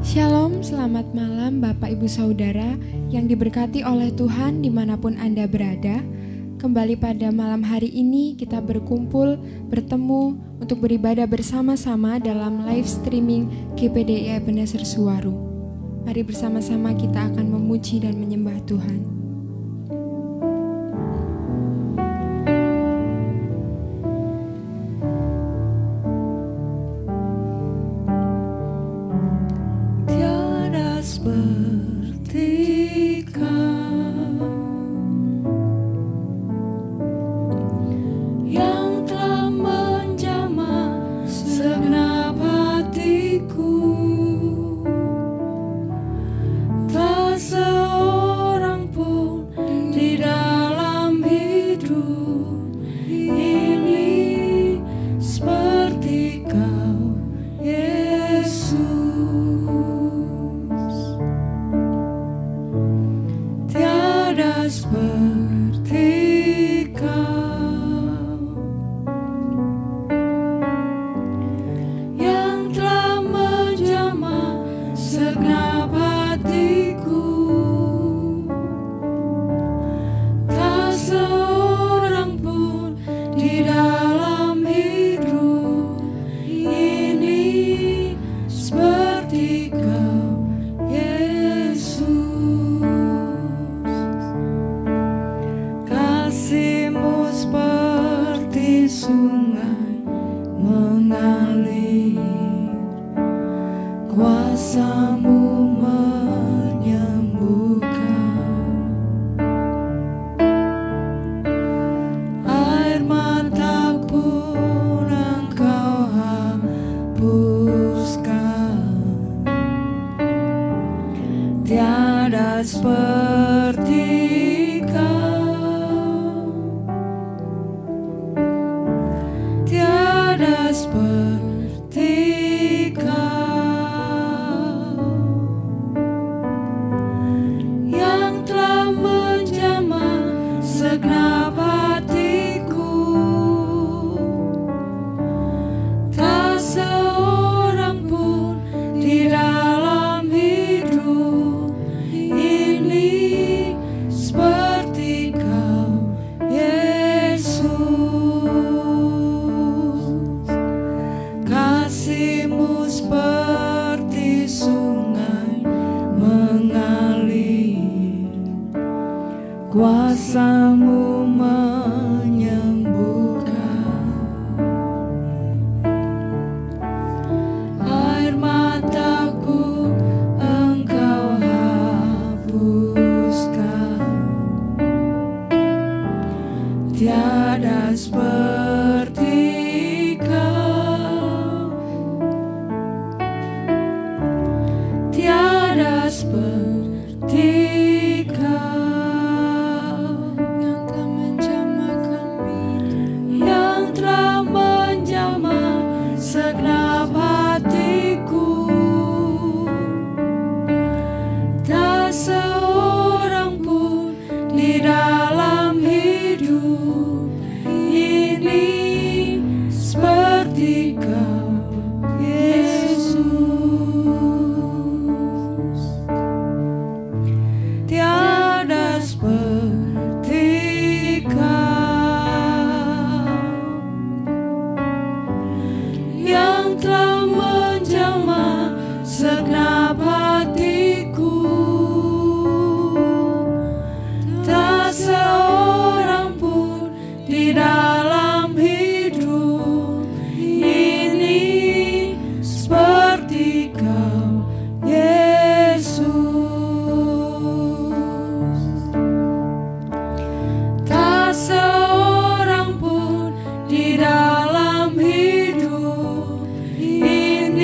Shalom, selamat malam Bapak Ibu Saudara yang diberkati oleh Tuhan dimanapun Anda berada. Kembali pada malam hari ini kita berkumpul, bertemu untuk beribadah bersama-sama dalam live streaming GPDI Ebenezer Suwaru. Mari bersama-sama kita akan memuji dan menyembah Tuhan. Di dalam hidup ini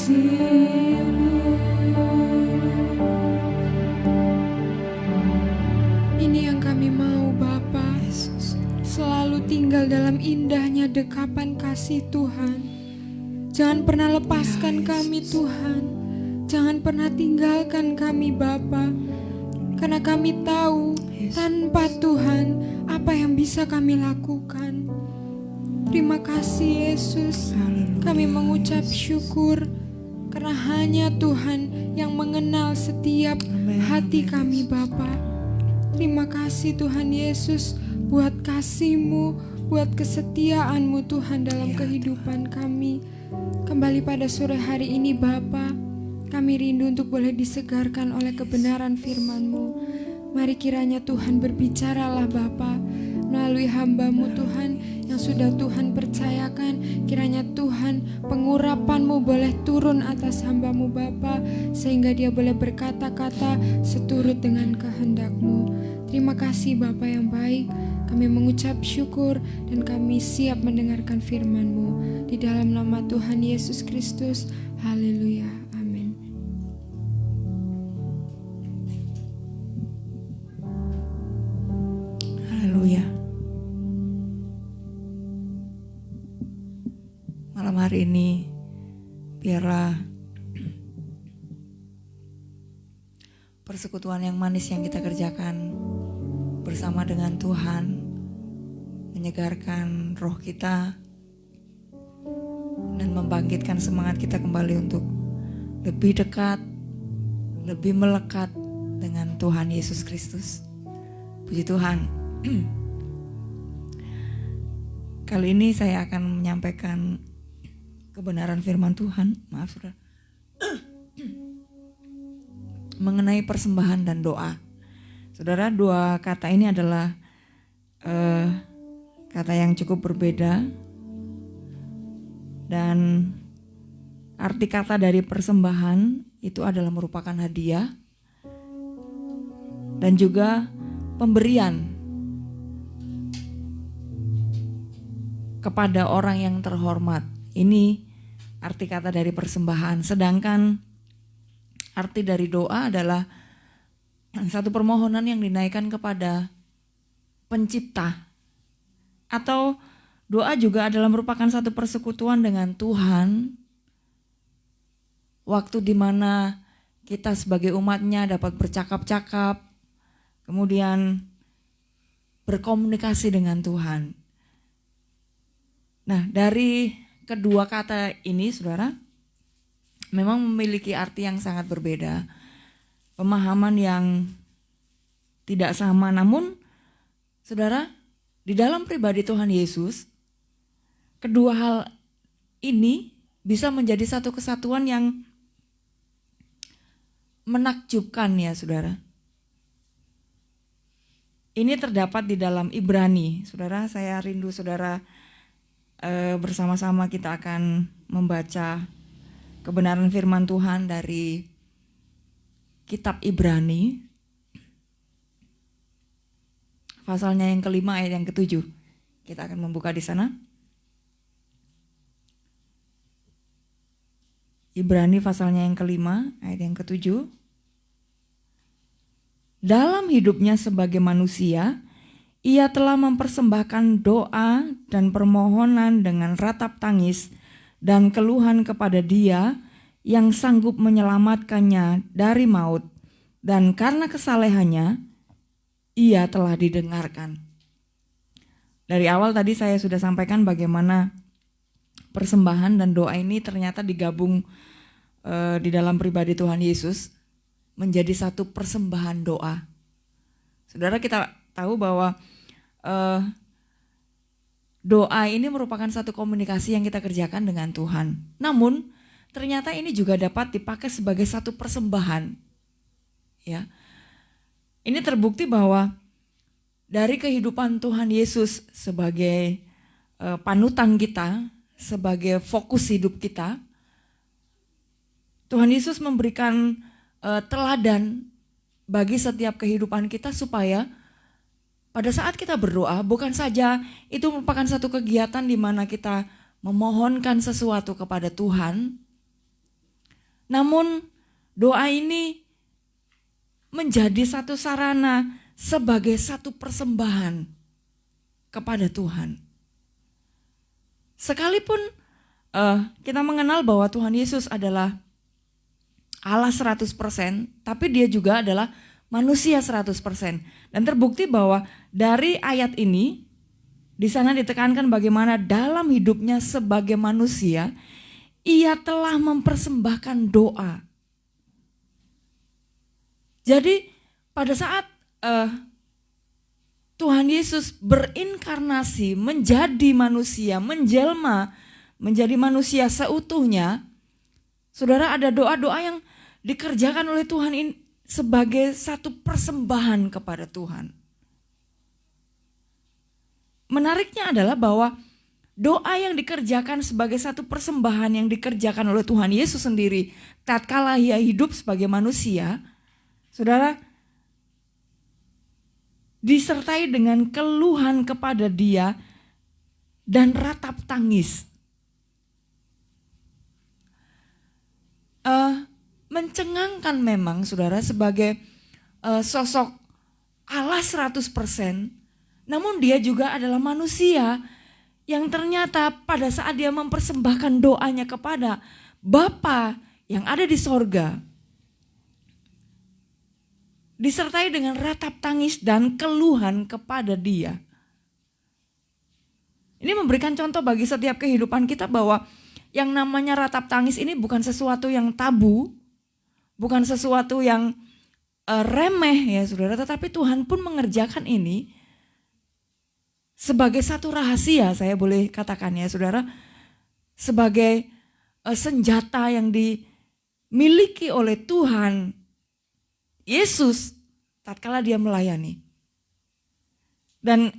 kasih-Mu. Ini yang kami mau Bapa, selalu tinggal dalam indahnya dekapan kasih Tuhan. Jangan pernah lepaskan kami Tuhan, jangan pernah tinggalkan kami Bapa, karena kami tahu tanpa Tuhan apa yang bisa kami lakukan. Terima kasih Yesus, kami mengucap syukur karena hanya Tuhan yang mengenal setiap hati kami Bapa. Terima kasih Tuhan Yesus buat kasih-Mu, buat kesetiaan-Mu Tuhan dalam kehidupan kami. Kembali pada sore hari ini Bapa, kami rindu untuk boleh disegarkan oleh kebenaran firman-Mu. Mari kiranya Tuhan berbicaralah Bapa melalui hamba-Mu Tuhan yang sudah Tuhan percayakan. Kiranya Tuhan pengurapan-Mu boleh turun atas hamba-Mu Bapa, sehingga dia boleh berkata-kata seturut dengan kehendak-Mu. Terima kasih Bapa yang baik, kami mengucap syukur dan kami siap mendengarkan firman-Mu. Di dalam nama Tuhan Yesus Kristus, haleluya, amin. Haleluya. Malam hari ini biarlah persekutuan yang manis yang kita kerjakan bersama dengan Tuhan menyegarkan roh kita dan membangkitkan semangat kita kembali untuk lebih dekat, lebih melekat dengan Tuhan Yesus Kristus. Puji Tuhan. Kali ini saya akan menyampaikan kebenaran firman Tuhan, maaf saudara, mengenai persembahan dan doa. Saudara, dua kata ini adalah kata yang cukup berbeda, dan arti kata dari persembahan itu adalah merupakan hadiah dan juga pemberian kepada orang yang terhormat. Ini arti kata dari persembahan. Sedangkan arti dari doa adalah satu permohonan yang dinaikkan kepada pencipta. Atau doa juga adalah merupakan satu persekutuan dengan Tuhan. Waktu di mana kita sebagai umatnya dapat bercakap-cakap, kemudian berkomunikasi dengan Tuhan. Nah, dari kedua kata ini saudara, memang memiliki arti yang sangat berbeda. Pemahaman yang tidak sama, namun saudara, di dalam pribadi Tuhan Yesus, kedua hal ini bisa menjadi satu kesatuan yang menakjubkan ya saudara. Ini terdapat di dalam Ibrani. Saudara, saya rindu saudara bersama-sama kita akan membaca kebenaran firman Tuhan dari Kitab Ibrani, pasalnya yang kelima ayat yang ketujuh. Kita akan membuka di sana. Ibrani pasalnya yang kelima ayat yang ketujuh. Dalam hidupnya sebagai manusia, ia telah mempersembahkan doa dan permohonan dengan ratap tangis dan keluhan kepada Dia yang sanggup menyelamatkannya dari maut, dan karena kesalehannya ia telah didengarkan. Dari awal tadi saya sudah sampaikan bagaimana persembahan dan doa ini ternyata digabung di dalam pribadi Tuhan Yesus menjadi satu persembahan doa. Saudara, kita tahu bahwa doa ini merupakan satu komunikasi yang kita kerjakan dengan Tuhan. Namun ternyata ini juga dapat dipakai sebagai satu persembahan. Ya. Ini terbukti bahwa dari kehidupan Tuhan Yesus sebagai panutan kita, sebagai fokus hidup kita, Tuhan Yesus memberikan teladan bagi setiap kehidupan kita supaya pada saat kita berdoa, bukan saja itu merupakan satu kegiatan di mana kita memohonkan sesuatu kepada Tuhan, Namun doa ini menjadi satu sarana sebagai satu persembahan kepada Tuhan. Sekalipun kita mengenal bahwa Tuhan Yesus adalah Allah 100%, tapi dia juga adalah manusia 100%. Dan terbukti bahwa dari ayat ini, di sana ditekankan bagaimana dalam hidupnya sebagai manusia, ia telah mempersembahkan doa. Jadi pada saat Tuhan Yesus berinkarnasi menjadi manusia, menjelma menjadi manusia seutuhnya, saudara, ada doa-doa yang dikerjakan oleh Tuhan ini sebagai satu persembahan kepada Tuhan. Menariknya adalah bahwa doa yang dikerjakan sebagai satu persembahan yang dikerjakan oleh Tuhan Yesus sendiri tatkala ia hidup sebagai manusia, saudara, disertai dengan keluhan kepada Dia dan ratap tangis. Mencengangkan memang, saudara, sebagai sosok Allah 100%, namun dia juga adalah manusia yang ternyata pada saat dia mempersembahkan doanya kepada Bapa yang ada di sorga, disertai dengan ratap tangis dan keluhan kepada Dia. Ini memberikan contoh bagi setiap kehidupan kita bahwa yang namanya ratap tangis ini bukan sesuatu yang tabu, bukan sesuatu yang remeh ya saudara, tetapi Tuhan pun mengerjakan ini sebagai satu rahasia, saya boleh katakan ya saudara, sebagai senjata yang dimiliki oleh Tuhan Yesus tatkala dia melayani. Dan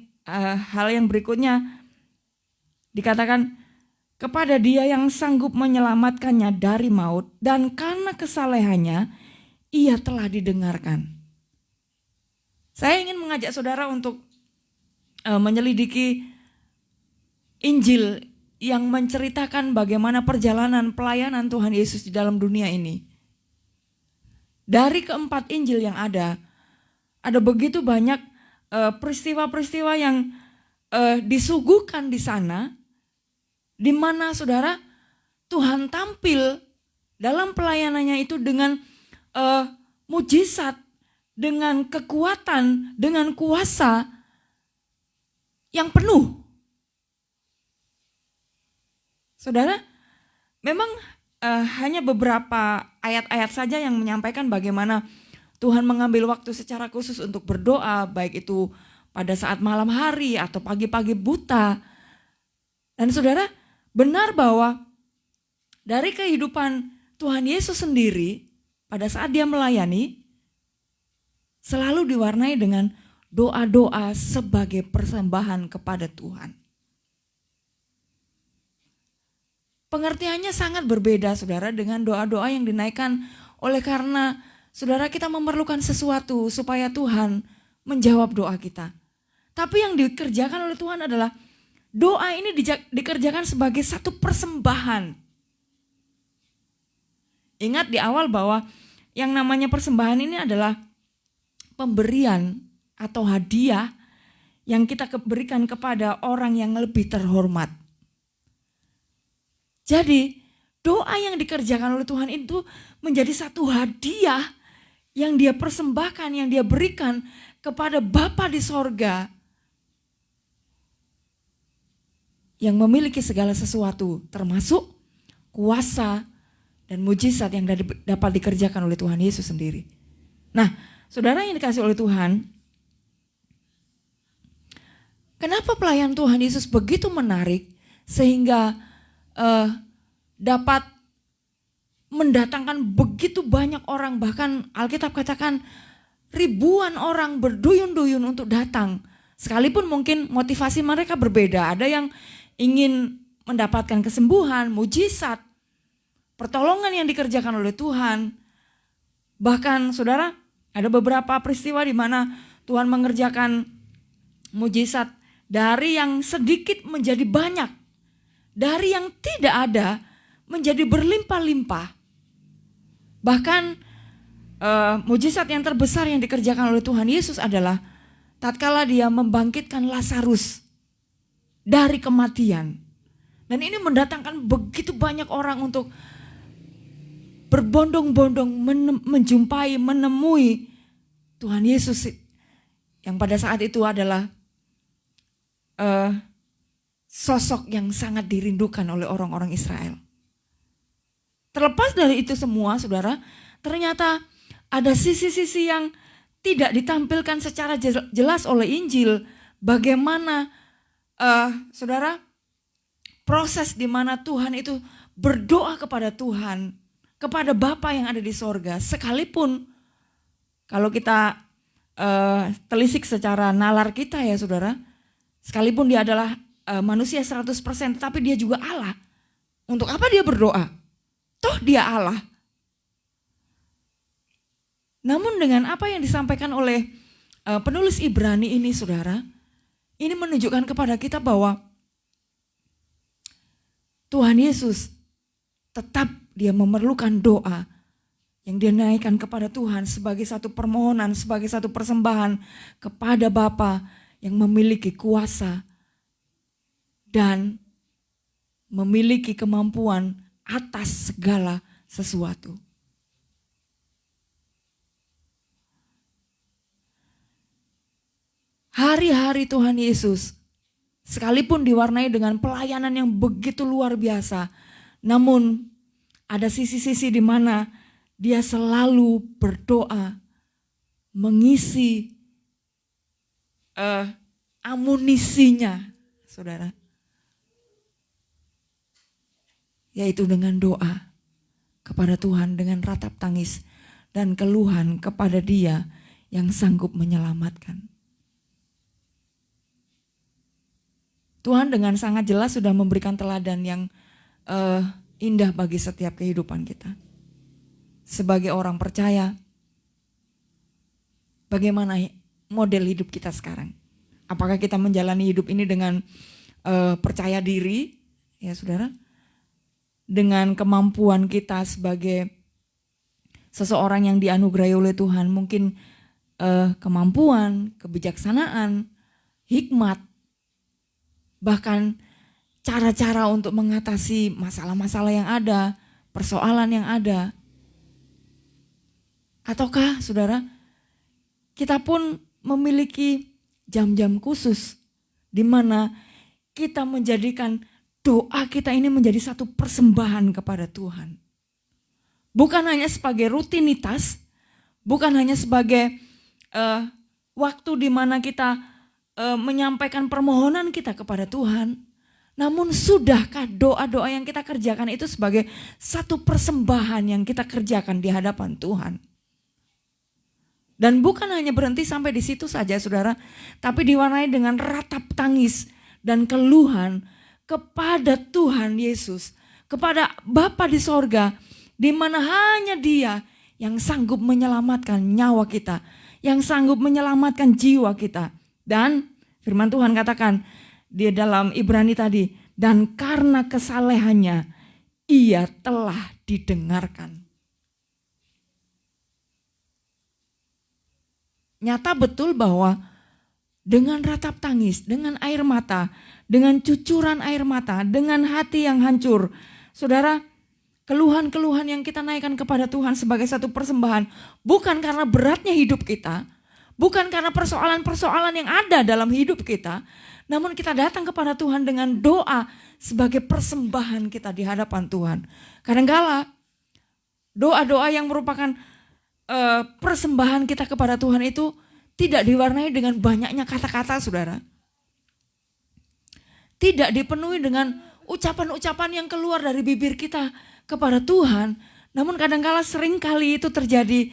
hal yang berikutnya dikatakan, kepada Dia yang sanggup menyelamatkannya dari maut, dan karena kesalehannya ia telah didengarkan. Saya ingin mengajak saudara untuk menyelidiki Injil yang menceritakan bagaimana perjalanan pelayanan Tuhan Yesus di dalam dunia ini. Dari keempat Injil yang ada begitu banyak peristiwa-peristiwa yang disuguhkan di sana, di mana saudara, Tuhan tampil dalam pelayanannya itu dengan mujizat, dengan kekuatan, dengan kuasa yang penuh. Saudara, memang hanya beberapa ayat-ayat saja yang menyampaikan bagaimana Tuhan mengambil waktu secara khusus untuk berdoa, baik itu pada saat malam hari atau pagi-pagi buta. Dan saudara, benar bahwa dari kehidupan Tuhan Yesus sendiri pada saat dia melayani selalu diwarnai dengan doa-doa sebagai persembahan kepada Tuhan. Pengertiannya sangat berbeda saudara dengan doa-doa yang dinaikkan oleh karena saudara kita memerlukan sesuatu supaya Tuhan menjawab doa kita. Tapi yang dikerjakan oleh Tuhan adalah doa ini dikerjakan sebagai satu persembahan. Ingat di awal bahwa yang namanya persembahan ini adalah pemberian atau hadiah yang kita berikan kepada orang yang lebih terhormat. Jadi doa yang dikerjakan oleh Tuhan itu menjadi satu hadiah yang dia persembahkan, yang dia berikan kepada Bapa di sorga yang memiliki segala sesuatu, termasuk kuasa dan mujizat yang dapat dikerjakan oleh Tuhan Yesus sendiri. Nah, saudara yang dikasih oleh Tuhan, kenapa pelayan Tuhan Yesus begitu menarik sehingga dapat mendatangkan begitu banyak orang, bahkan Alkitab katakan ribuan orang berduyun-duyun untuk datang. Sekalipun mungkin motivasi mereka berbeda, ada yang ingin mendapatkan kesembuhan, mujizat, pertolongan yang dikerjakan oleh Tuhan. Bahkan saudara, ada beberapa peristiwa di mana Tuhan mengerjakan mujizat dari yang sedikit menjadi banyak, dari yang tidak ada menjadi berlimpah-limpah. Bahkan mujizat yang terbesar yang dikerjakan oleh Tuhan Yesus adalah tatkala dia membangkitkan Lazarus dari kematian. Dan ini mendatangkan begitu banyak orang untuk berbondong-bondong menjumpai, menemui Tuhan Yesus yang pada saat itu adalah sosok yang sangat dirindukan oleh orang-orang Israel. Terlepas dari itu semua, saudara, ternyata ada sisi-sisi yang tidak ditampilkan secara jelas oleh Injil. Bagaimana, saudara, proses di mana Tuhan itu berdoa kepada Tuhan, kepada Bapa yang ada di sorga. Sekalipun kalau kita telisik secara nalar kita ya saudara, sekalipun dia adalah manusia 100%, tetapi dia juga Allah. Untuk apa dia berdoa? Toh dia Allah. Namun dengan apa yang disampaikan oleh penulis Ibrani ini saudara, ini menunjukkan kepada kita bahwa Tuhan Yesus tetap dia memerlukan doa yang dia naikkan kepada Tuhan sebagai satu permohonan, sebagai satu persembahan kepada Bapa yang memiliki kuasa dan memiliki kemampuan atas segala sesuatu. Hari-hari Tuhan Yesus sekalipun diwarnai dengan pelayanan yang begitu luar biasa, namun ada sisi-sisi di mana dia selalu berdoa mengisi amunisinya, saudara. Yaitu dengan doa kepada Tuhan dengan ratap tangis dan keluhan kepada Dia yang sanggup menyelamatkan. Tuhan dengan sangat jelas sudah memberikan teladan yang indah bagi setiap kehidupan kita. Sebagai orang percaya, bagaimana model hidup kita sekarang? Apakah kita menjalani hidup ini dengan percaya diri, ya saudara? Dengan kemampuan kita sebagai seseorang yang dianugerahi oleh Tuhan, mungkin kemampuan, kebijaksanaan, hikmat, bahkan cara-cara untuk mengatasi masalah-masalah yang ada, persoalan yang ada. Ataukah saudara, kita pun memiliki jam-jam khusus di mana kita menjadikan doa kita ini menjadi satu persembahan kepada Tuhan. Bukan hanya sebagai rutinitas, bukan hanya sebagai waktu di mana kita menyampaikan permohonan kita kepada Tuhan. Namun sudahkah doa-doa yang kita kerjakan itu sebagai satu persembahan yang kita kerjakan di hadapan Tuhan? Dan bukan hanya berhenti sampai di situ saja saudara, tapi diwarnai dengan ratap tangis dan keluhan kepada Tuhan Yesus, kepada Bapa di sorga, di mana hanya Dia yang sanggup menyelamatkan nyawa kita, yang sanggup menyelamatkan jiwa kita. Dan firman Tuhan katakan di dalam Ibrani tadi, dan karena kesalehannya ia telah didengarkan. Nyata betul bahwa dengan ratap tangis, dengan air mata, dengan cucuran air mata, dengan hati yang hancur, saudara, keluhan-keluhan yang kita naikkan kepada Tuhan sebagai satu persembahan, bukan karena beratnya hidup kita, bukan karena persoalan-persoalan yang ada dalam hidup kita, namun kita datang kepada Tuhan dengan doa sebagai persembahan kita di hadapan Tuhan. Kadangkala doa-doa yang merupakan persembahan kita kepada Tuhan itu tidak diwarnai dengan banyaknya kata-kata, saudara. Tidak dipenuhi dengan ucapan-ucapan yang keluar dari bibir kita kepada Tuhan. Namun kadangkala seringkali itu terjadi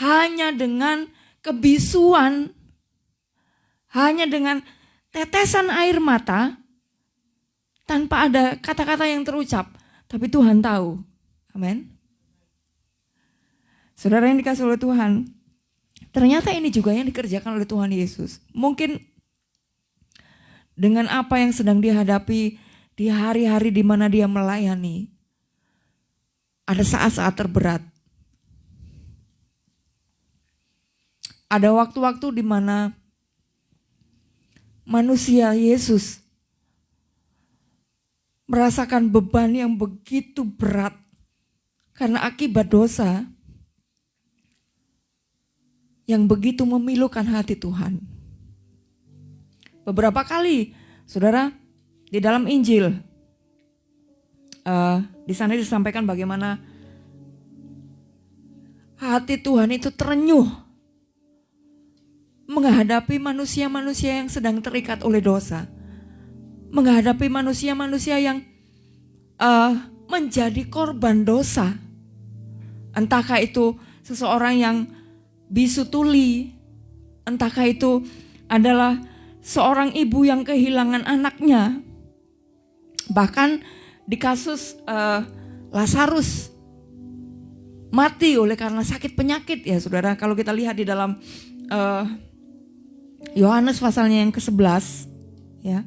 hanya dengan kebisuan, hanya dengan tetesan air mata, tanpa ada kata-kata yang terucap. Tapi Tuhan tahu. Amin. Saudara yang dikasih oleh Tuhan, ternyata ini juga yang dikerjakan oleh Tuhan Yesus. Mungkin dengan apa yang sedang dihadapi di hari-hari di mana Dia melayani, ada saat-saat terberat, Ada waktu-waktu di mana manusia Yesus merasakan beban yang begitu berat karena akibat dosa yang begitu memilukan hati Tuhan. Beberapa kali, saudara, di dalam Injil, di sana disampaikan bagaimana hati Tuhan itu terenyuh menghadapi manusia-manusia yang sedang terikat oleh dosa, menghadapi manusia-manusia yang menjadi korban dosa. Entahkah itu seseorang yang bisu tuli, entahkah itu adalah seorang ibu yang kehilangan anaknya. Bahkan di kasus Lazarus mati oleh karena sakit penyakit ya saudara. Kalau kita lihat di dalam Yohanes pasalnya yang ke-11 ya.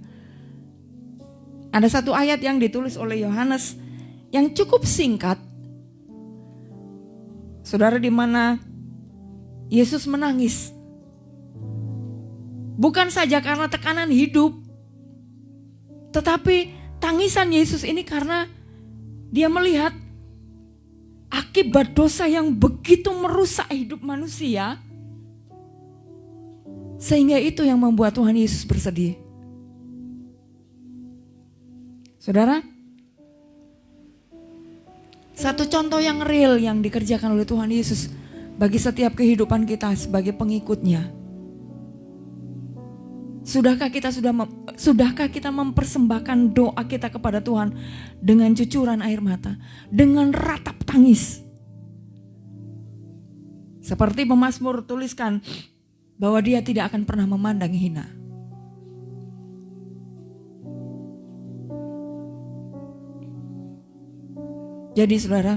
Ada satu ayat yang ditulis oleh Yohanes yang cukup singkat. Saudara, di mana Yesus menangis. Bukan saja karena tekanan hidup, tetapi tangisan Yesus ini karena dia melihat akibat dosa yang begitu merusak hidup manusia. Sehingga itu yang membuat Tuhan Yesus bersedih. Saudara, satu contoh yang real yang dikerjakan oleh Tuhan Yesus bagi setiap kehidupan kita sebagai pengikutnya. Sudahkah kita mempersembahkan doa kita kepada Tuhan dengan cucuran air mata, dengan ratap tangis? Seperti pemazmur tuliskan bahwa dia tidak akan pernah memandang hina. Jadi saudara,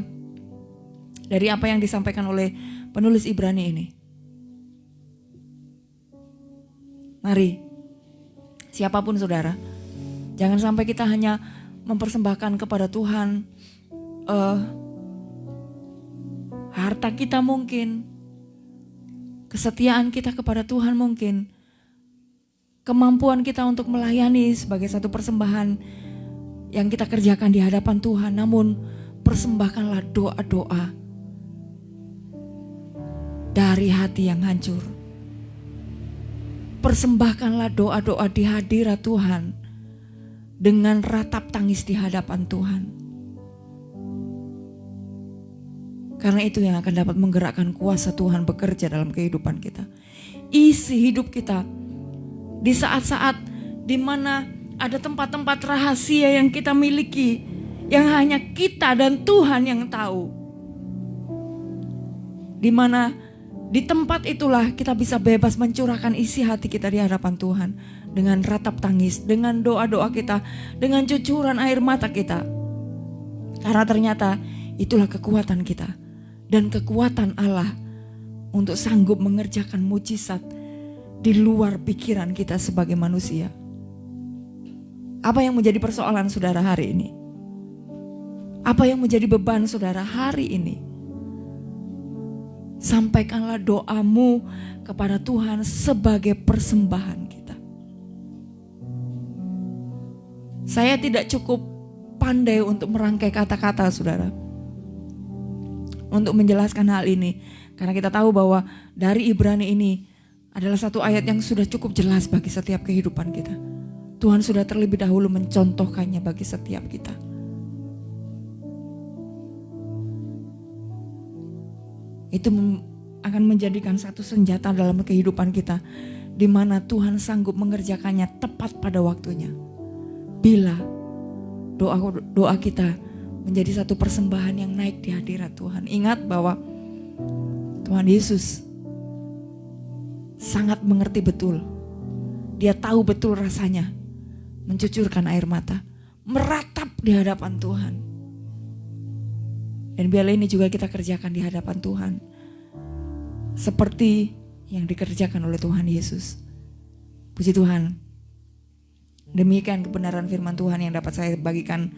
dari apa yang disampaikan oleh penulis Ibrani ini, mari siapapun saudara, jangan sampai kita hanya mempersembahkan kepada Tuhan harta kita mungkin, kesetiaan kita kepada Tuhan mungkin, kemampuan kita untuk melayani sebagai satu persembahan yang kita kerjakan di hadapan Tuhan. Namun persembahkanlah doa-doa dari hati yang hancur. Persembahkanlah doa-doa di hadirat Tuhan dengan ratap tangis di hadapan Tuhan. Karena itu yang akan dapat menggerakkan kuasa Tuhan bekerja dalam kehidupan kita. Isi hidup kita di saat-saat di mana ada tempat-tempat rahasia yang kita miliki, yang hanya kita dan Tuhan yang tahu. Di mana di tempat itulah kita bisa bebas mencurahkan isi hati kita di hadapan Tuhan. Dengan ratap tangis, dengan doa-doa kita, dengan cucuran air mata kita. Karena ternyata itulah kekuatan kita. Dan kekuatan Allah untuk sanggup mengerjakan mujizat di luar pikiran kita sebagai manusia. Apa yang menjadi persoalan saudara hari ini? Apa yang menjadi beban saudara hari ini? Sampaikanlah doamu kepada Tuhan sebagai persembahan kita. Saya tidak cukup pandai untuk merangkai kata-kata saudara, untuk menjelaskan hal ini. Karena kita tahu bahwa dari Ibrani ini adalah satu ayat yang sudah cukup jelas bagi setiap kehidupan kita. Tuhan sudah terlebih dahulu mencontohkannya bagi setiap kita. Itu akan menjadikan satu senjata dalam kehidupan kita, di mana Tuhan sanggup mengerjakannya tepat pada waktunya. Bila doa kita menjadi satu persembahan yang naik di hadirat Tuhan. Ingat bahwa Tuhan Yesus sangat mengerti betul. Dia tahu betul rasanya mencucurkan air mata, meratap di hadapan Tuhan. Dan biarlah ini juga kita kerjakan di hadapan Tuhan, seperti yang dikerjakan oleh Tuhan Yesus. Puji Tuhan. Demikian kebenaran firman Tuhan yang dapat saya bagikan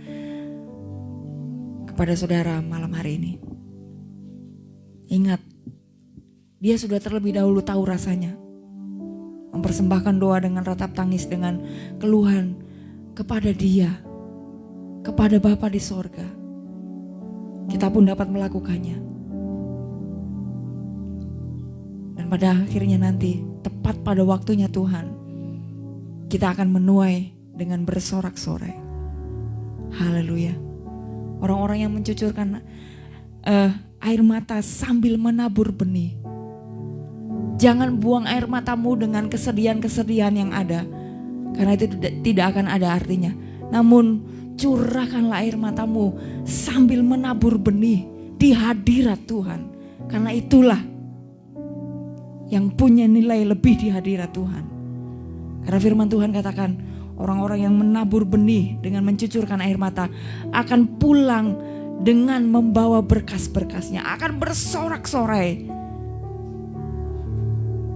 kepada saudara malam hari ini. Ingat, Dia sudah terlebih dahulu tahu rasanya. Mempersembahkan doa dengan ratap tangis, dengan keluhan kepada Dia, kepada Bapa di sorga. Kita pun dapat melakukannya. Dan pada akhirnya nanti, tepat pada waktunya Tuhan, kita akan menuai dengan bersorak-sorai. Haleluya. Orang-orang yang mencucurkan air mata sambil menabur benih. Jangan buang air matamu dengan kesedihan-kesedihan yang ada, karena itu tidak akan ada artinya. Namun curahkanlah air matamu sambil menabur benih di hadirat Tuhan. Karena itulah yang punya nilai lebih di hadirat Tuhan. Karena firman Tuhan katakan, orang-orang yang menabur benih dengan mencucurkan air mata akan pulang dengan membawa berkas-berkasnya, akan bersorak-sorai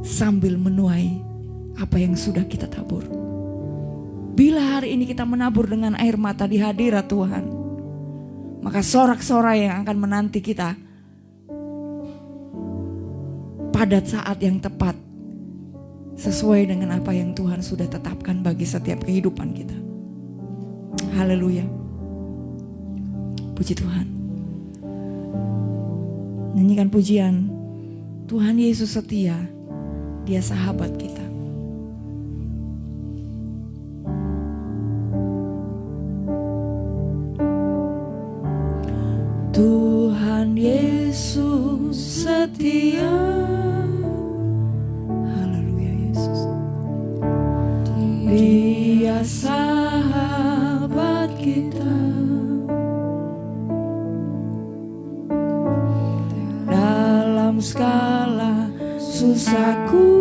sambil menuai apa yang sudah kita tabur. Bila hari ini kita menabur dengan air mata di hadirat Tuhan, maka sorak-sorai yang akan menanti kita pada saat yang tepat, sesuai dengan apa yang Tuhan sudah tetapkan bagi setiap kehidupan kita. Haleluya. Puji Tuhan. Nyanyikan pujian, Tuhan Yesus setia, Dia sahabat kita. Tuhan Yesus setia. Haleluya Yesus. Dia sahabat kita. Dalam segala susahku,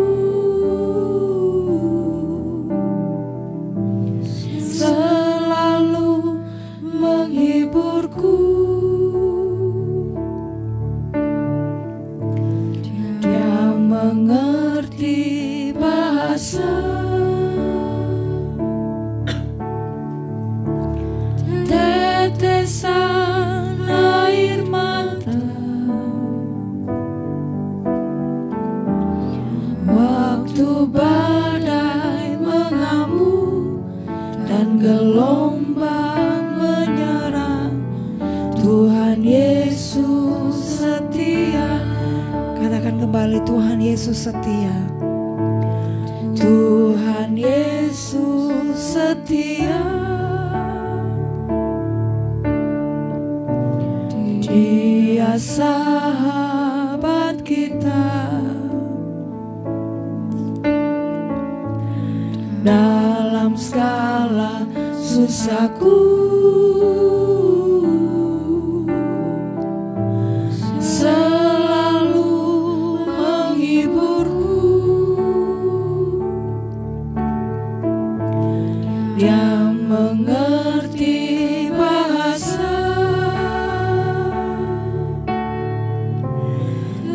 selalu menghiburku. Dia mengerti bahasa, tetesan air mata, waktu badai mengamuk dan gelombang menyerang. Tuhan Yesus setia. Katakan kembali, Tuhan Yesus setia. Tuhan Yesus setia. Dia sahabat kita. Dalam segala susahku, selalu menghiburku. Dia mengerti bahasa,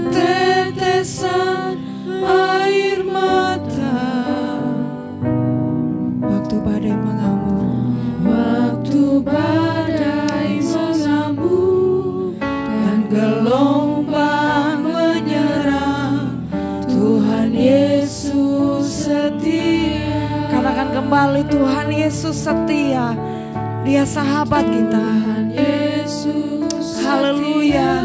tetesan air mata, waktu badai mengamuk, waktu badai mengamuk dan gelombang menyerang. Tuhan Yesus setia. Katakan kembali, Tuhan Yesus setia. Dia sahabat kita. Tuhan Yesus. Haleluya.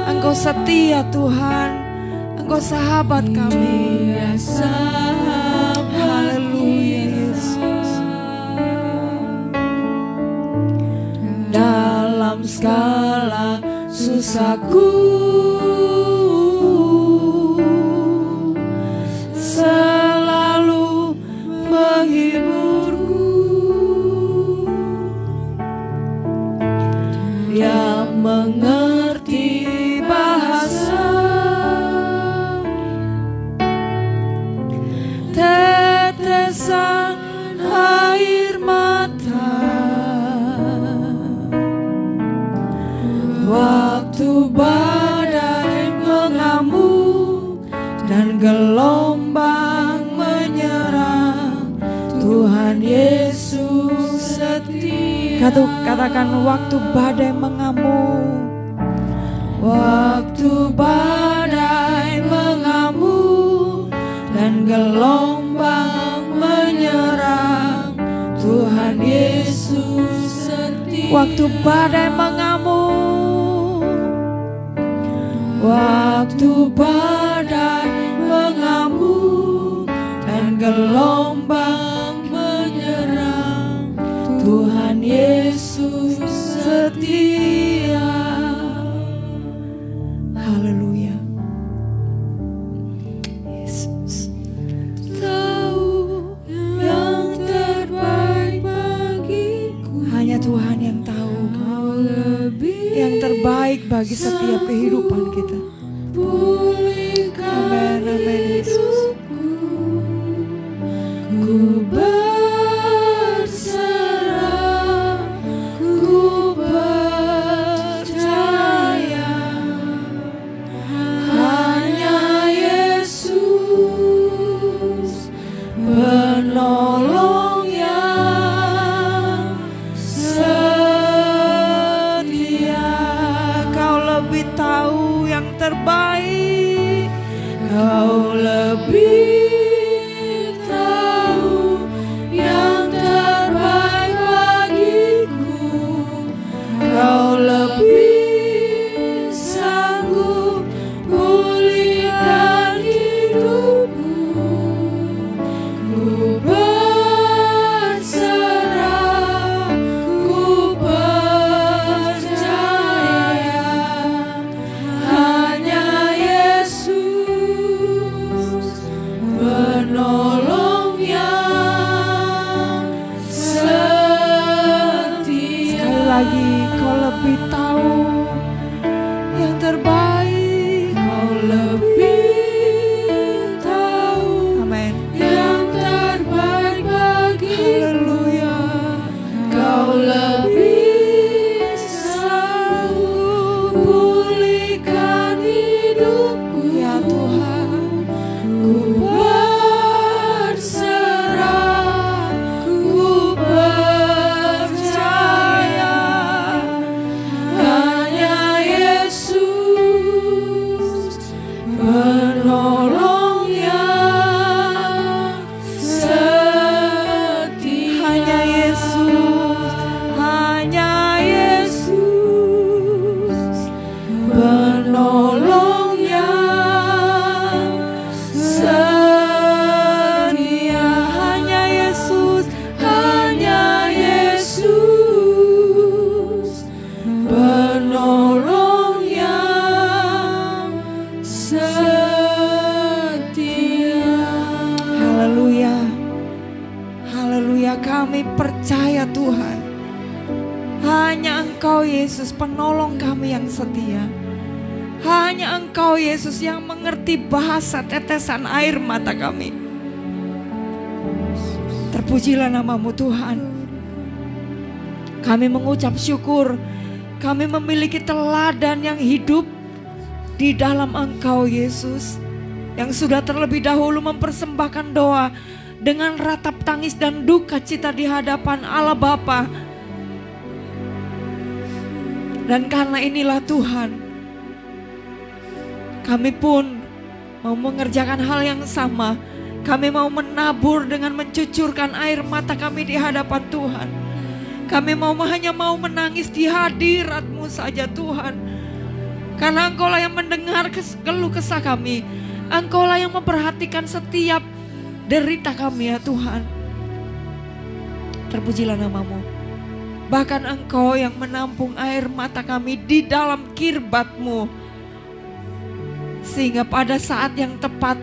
Engkau setia Tuhan. Engkau sahabat kami. Dia sahabat. Haleluya Yesus. Dalam segala susahku, selalu menghiburku. Dia mengerti bahasa, tetesan air mata, waktu badai mengamuk dan gelombang menyerang. Tuhan Yesus setia. Katakan, waktu badai mengamuk, waktu badai waktu badai mengamuk, waktu badai mengamuk dan gelombang menyerang, Tuhan Yesus setia. Haleluya. Yesus tahu yang terbaik bagiku. Hanya Tuhan yang tahu yang terbaik bagi setiap kehidupan kita. Amin, amin Yesus. Ku berserah, ku percaya, hanya Yesus penolong yang setia. Kau lebih tahu yang terbaik, kau lebih kau lebih sanggup pulihkan hidupku. Ku berserah, ku percaya, hanya Yesus penolong yang setia. Sekali lagi, kau lebih tahu yang terbaik, kau lebih tahu, amin, yang terbaik bagi. Haleluya. Kau lebih sanggup pulihkan hidupku, ya Tuhan. Ku berserah, ku percaya, hanya Yesus penolong yang setia. Hanya Yesus, hanya Yesus penolong yang setia. Hanya Yesus, hanya Yesus penolong yang setia. Haleluya. Haleluya, kami percaya Tuhan, hanya Engkau Yesus penolong kami yang setia. Hanya Engkau Yesus yang mengerti bahasa tetesan air mata kami. Terpujilah namamu Tuhan. Kami mengucap syukur, kami memiliki teladan yang hidup di dalam Engkau Yesus, yang sudah terlebih dahulu mempersembahkan doa dengan ratap tangis dan duka cita di hadapan Allah Bapa. Dan karena inilah Tuhan, kami pun mau mengerjakan hal yang sama. Kami mau menabur dengan mencucurkan air mata kami di hadapan Tuhan. Kami hanya mau menangis di hadirat-Mu saja Tuhan. Karena Engkau-lah yang mendengar keluh kesah kami. Engkau-lah yang memperhatikan setiap derita kami ya Tuhan. Terpujilah namamu. Bahkan Engkau yang menampung air mata kami di dalam kirbat-Mu. Sehingga pada saat yang tepat,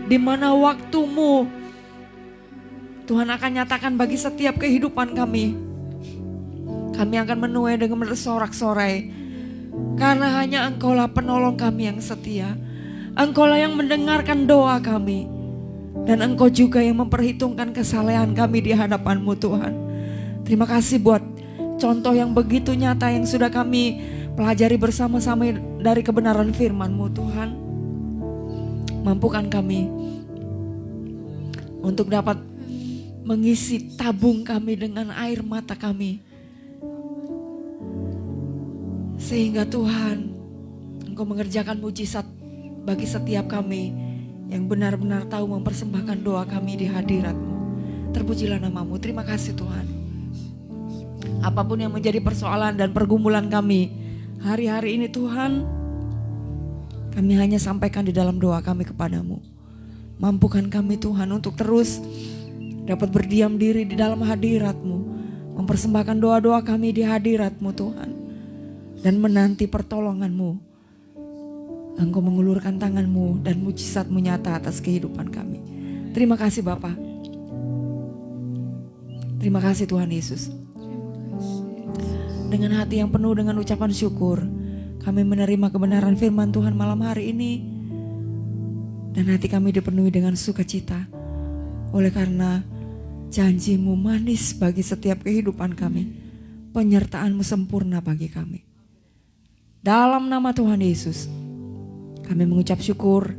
di mana waktu-Mu, Tuhan akan nyatakan bagi setiap kehidupan kami. Kami akan menuai dengan bersorak-sorai. Karena hanya Engkau-lah penolong kami yang setia. Engkau-lah yang mendengarkan doa kami. Dan Engkau juga yang memperhitungkan kesalehan kami di hadapan-Mu Tuhan. Terima kasih buat contoh yang begitu nyata yang sudah kami pelajari bersama-sama dari kebenaran firman-Mu Tuhan. Mampukan kami untuk dapat mengisi tabung kami dengan air mata kami. Sehingga Tuhan, Engkau mengerjakan mujizat bagi setiap kami yang benar-benar tahu mempersembahkan doa kami di hadirat-Mu. Terpujilah namamu. Terima kasih Tuhan. Apapun yang menjadi persoalan dan pergumulan kami hari-hari ini Tuhan, kami hanya sampaikan di dalam doa kami kepadamu. Mampukan kami Tuhan untuk terus dapat berdiam diri di dalam hadirat-Mu, mempersembahkan doa-doa kami di hadirat-Mu Tuhan, dan menanti pertolongan-Mu. Engkau mengulurkan tangan-Mu dan mujizat-Mu nyata atas kehidupan kami. Terima kasih Bapa. Terima kasih Tuhan Yesus. Dengan hati yang penuh dengan ucapan syukur, kami menerima kebenaran firman Tuhan malam hari ini. Dan hati kami dipenuhi dengan sukacita. Oleh karena janji-Mu manis bagi setiap kehidupan kami. Penyertaan-Mu sempurna bagi kami. Dalam nama Tuhan Yesus, kami mengucap syukur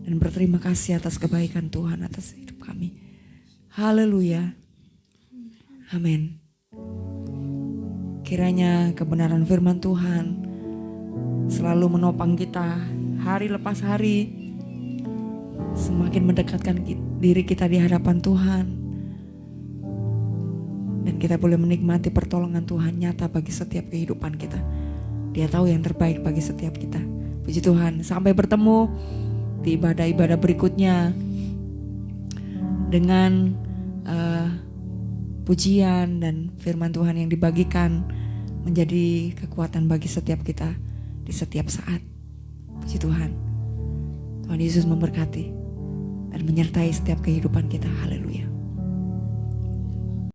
dan berterima kasih atas kebaikan Tuhan atas hidup kami. Haleluya. Amin. Kiranya kebenaran firman Tuhan selalu menopang kita hari lepas hari, semakin mendekatkan diri kita di hadapan Tuhan, dan kita boleh menikmati pertolongan Tuhan nyata bagi setiap kehidupan kita. Dia tahu yang terbaik bagi setiap kita. Puji Tuhan. Sampai bertemu di ibadah-ibadah berikutnya dengan pujian dan firman Tuhan yang dibagikan menjadi kekuatan bagi setiap kita di setiap saat. Puji Tuhan. Tuhan Yesus memberkati dan menyertai setiap kehidupan kita. Haleluya.